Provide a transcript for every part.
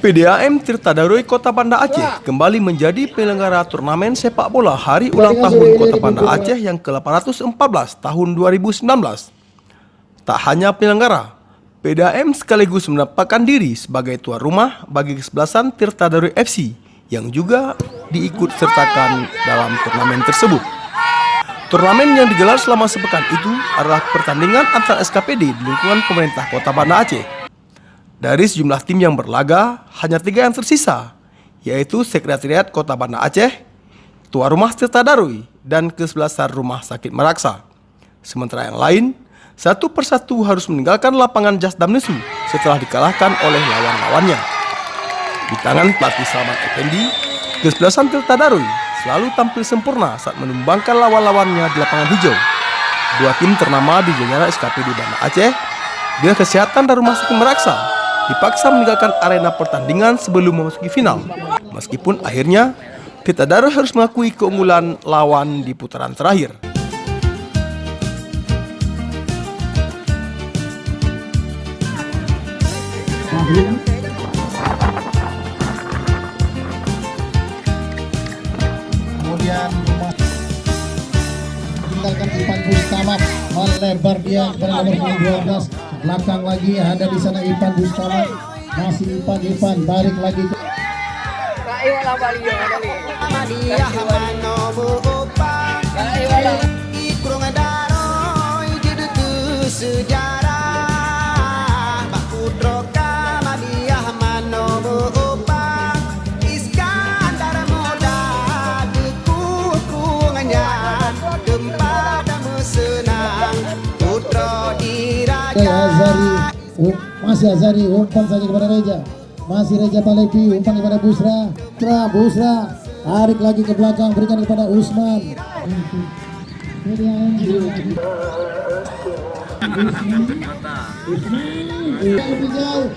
PDAM Tirta Daruy Kota Banda Aceh kembali menjadi penyelenggara turnamen sepak bola hari ulang tahun Kota Banda Aceh yang ke-814 tahun 2019. Tak hanya penyelenggara, PDAM sekaligus mendapatkan diri sebagai tuan rumah bagi kesebelasan Tirta Daruy FC yang juga diikut sertakan dalam turnamen tersebut. Turnamen yang digelar selama sepekan itu adalah pertandingan antar SKPD di lingkungan pemerintah Kota Banda Aceh. Dari sejumlah tim yang berlaga, hanya 3 yang tersisa, yaitu Sekretariat Kota Banda Aceh, Tuan Rumah Tirta Daruy, dan kesebelasan Rumah Sakit Meraksa. Sementara yang lain, satu persatu harus meninggalkan lapangan Jasdamnesu setelah dikalahkan oleh lawan-lawannya. Di tangan pelatih Salman Effendi, kesebelasan Tirta Daruy selalu tampil sempurna saat menumbangkan lawan-lawannya di lapangan hijau. 2 tim ternama di jajaran SKPD Banda Aceh, Dinas Kesehatan dan Rumah Sakit Meraksa, dipaksa meninggalkan arena pertandingan sebelum memasuki final. Meskipun akhirnya Tirta Daruy harus mengakui keunggulan lawan di putaran terakhir. Kemudian tinggalkan Ipan Bustama, melebar dia kepada nomor 12. Belakang lagi ada di sana Ipan Bustama, masih Ipan balik lagi ke Azari, masih Azari, umpan saja kepada Reja. Masih Reja Talepi, umpan kepada Busra. Busra, tarik lagi ke belakang, berikan kepada Usman. Lebih jauh,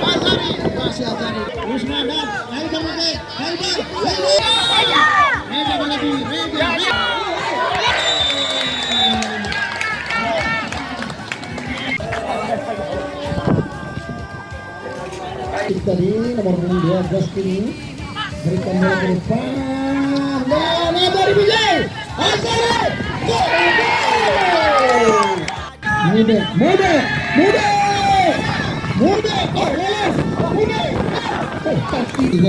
Azari, masih Azari. Usman dan Haidar lagi, tadi nomor 12 ini berikan bola ke depan dan Azari Bijay, Azari muda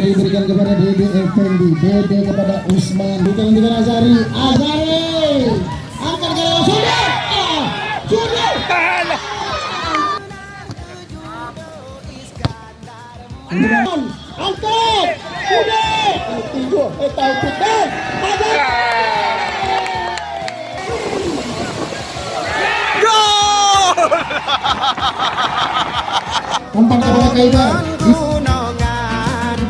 diberikan kepada Dede Effendi, Dede kepada Usman, bukan dengan Azari angkat ke dalam, sudah angkat, umpan kepada Kaida.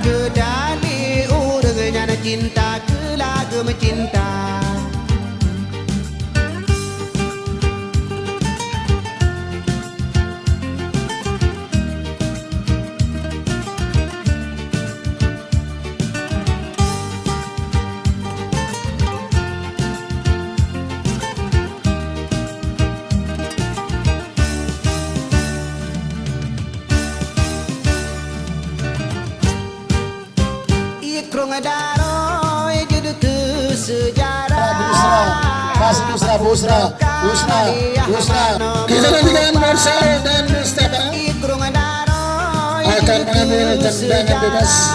Kedali urangnya cinta kelagam cinta. Busra. Dengan Marcel dan Mustafa akan mengambil tendangan bebas.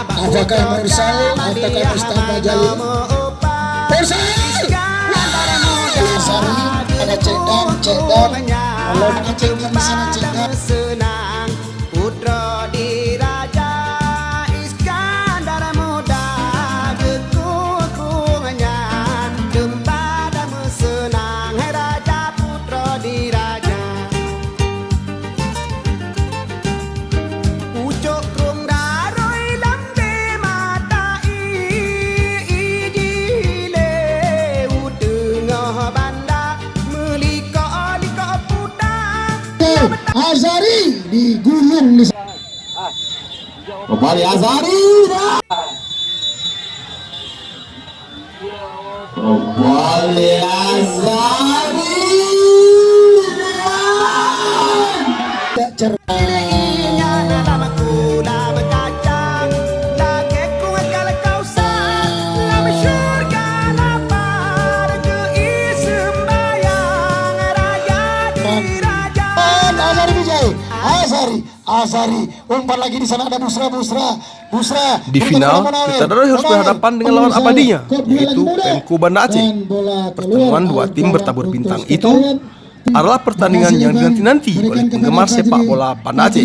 Apakah Marcel ataukah Mustafa Jalil? Marcel! Sari ada cekdam. Kalau dengan cekdam di sana cekdam. Putra diraja Iskandar muda kekukungannya. Azari digulung di kembali Azari kembali Azari Azari, umpan lagi di sana ada Busra. Di final, Tirta Daruy harus berhadapan dengan lawan abadinya, yaitu Pemko Banda Aceh. Pertemuan dua tim bertabur bintang itu adalah pertandingan yang dinanti-nanti oleh penggemar sepak bola Banda Aceh.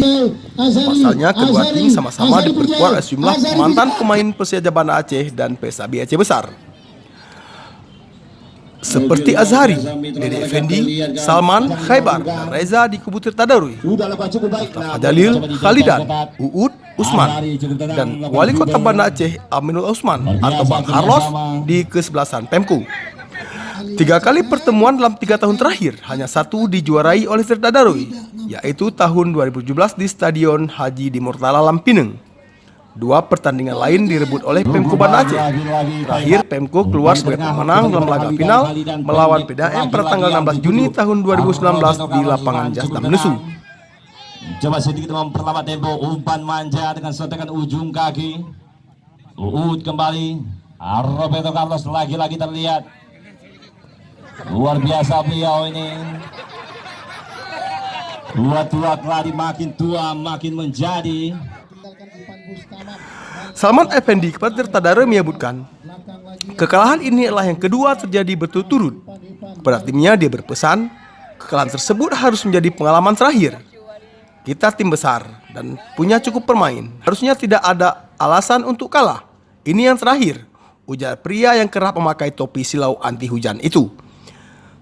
Pasalnya, kedua tim sama-sama diperkuat oleh sejumlah mantan pemain Persija Banda Aceh dan PSAB Aceh Besar. Seperti Azhari, Dede Effendi, Salman, Khaybar, dan Reza di kubu Tirta Daruy, Mustafa Jalil, Khalidan, Uud, Usman, dan Wali Kota Banda Aceh Aminul Usman atau Bang Carlos di kesebelasan Pemko. 3 kali pertemuan dalam 3 tahun terakhir, hanya satu dijuarai oleh Tirta Daruy, yaitu tahun 2017 di Stadion Haji di Murtala Lampineng. 2 pertandingan lain direbut oleh Pemko Banda Aceh. Terakhir, Pemko keluar sebagai pemenang dalam laga final melawan PDAM pada tanggal 16 Juni tahun 2019 di lapangan Jasdam Nesu. Coba sedikit memperlambat tempo, umpan manja dengan setekan ujung kaki. Uud kembali, Roberto Carlos lagi-lagi terlihat. Luar biasa beliau ini. Tua keladi makin tua makin menjadi. Salman Effendi kepada Tirta Daruy menyebutkan, kekalahan ini adalah yang kedua terjadi berturut-turut. Kepada timnya dia berpesan, kekalahan tersebut harus menjadi pengalaman terakhir. Kita tim besar dan punya cukup pemain. Harusnya tidak ada alasan untuk kalah. Ini yang terakhir, ujar pria yang kerap memakai topi silau anti hujan itu.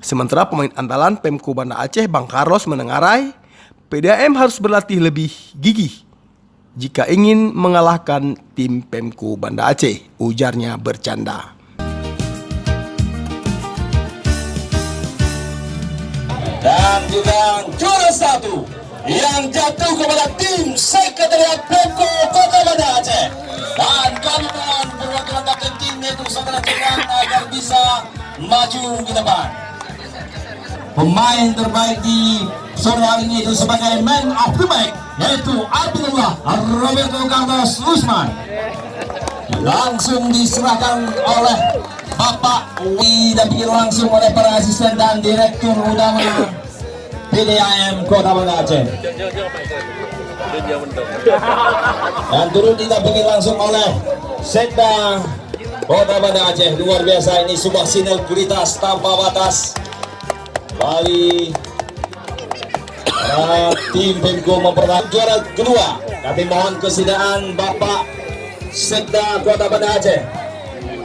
Sementara pemain andalan Pemko Banda Aceh Bang Carlos menengarai, PDAM harus berlatih lebih gigih jika ingin mengalahkan tim Pemko Banda Aceh, ujarnya bercanda. Dan juga juara 1 yang jatuh kepada tim Sekretariat Pemko Kota Banda Aceh. Dan kami mohon perwakilan kapten tim yaitu saudara Cekan agar bisa maju ke depan. Pemain terbaik di sore hari ini itu sebagai man of the match yaitu Abdullah Roberto Carlos Usman. Langsung diserahkan oleh Bapak didampingi langsung oleh para asisten dan direktur utama PDAM Kota Banda Aceh. Dan turut didampingi langsung oleh Sekda Kota Banda Aceh. Luar biasa, ini sebuah sinergitas tanpa batas. Bali tim Pemko memperoleh juara kedua. Kami mohon kesediaan Bapak Sekda Kota Banda Aceh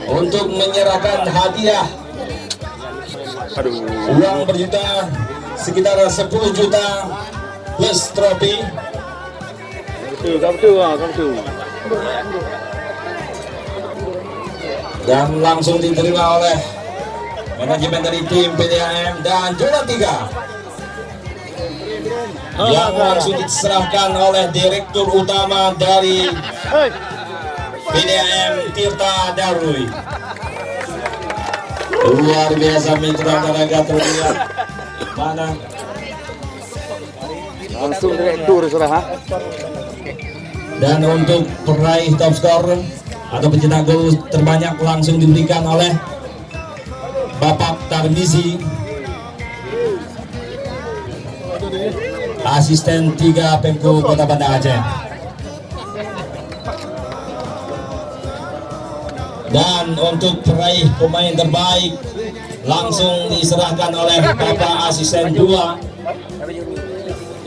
untuk menyerahkan hadiah uang berjuta sekitar 10 juta plus trofi. Dan langsung diterima oleh manajemen dari tim PDAM. Dan juara 3 yang langsung diserahkan oleh direktur utama dari PDAM Tirta Daruy. Luar biasa, mitra tenaga terlihat mana langsung direktur saudara. Dan untuk peraih top skor atau pencetak gol terbanyak langsung diberikan oleh Bapak Tarmizi, asisten 3 Pemko Kota Banda Aceh. Dan untuk peraih pemain terbaik langsung diserahkan oleh Bapak asisten 2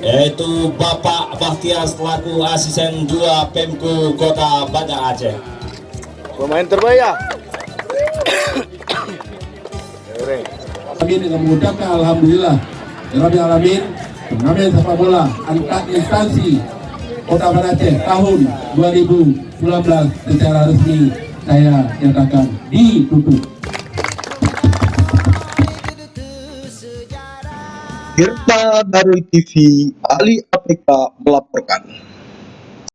yaitu Bapak Bakhtiar selaku asisten 2 Pemko Kota Banda Aceh. Pemain terbaik ya. Kami dengan mengucapkan alhamdulillah Rabbil alamin, turnamen sepak bola antar instansi Kota Banda Aceh tahun 2019 secara resmi saya nyatakan ditutup. Tirta Daruy TV, Ali APK melaporkan.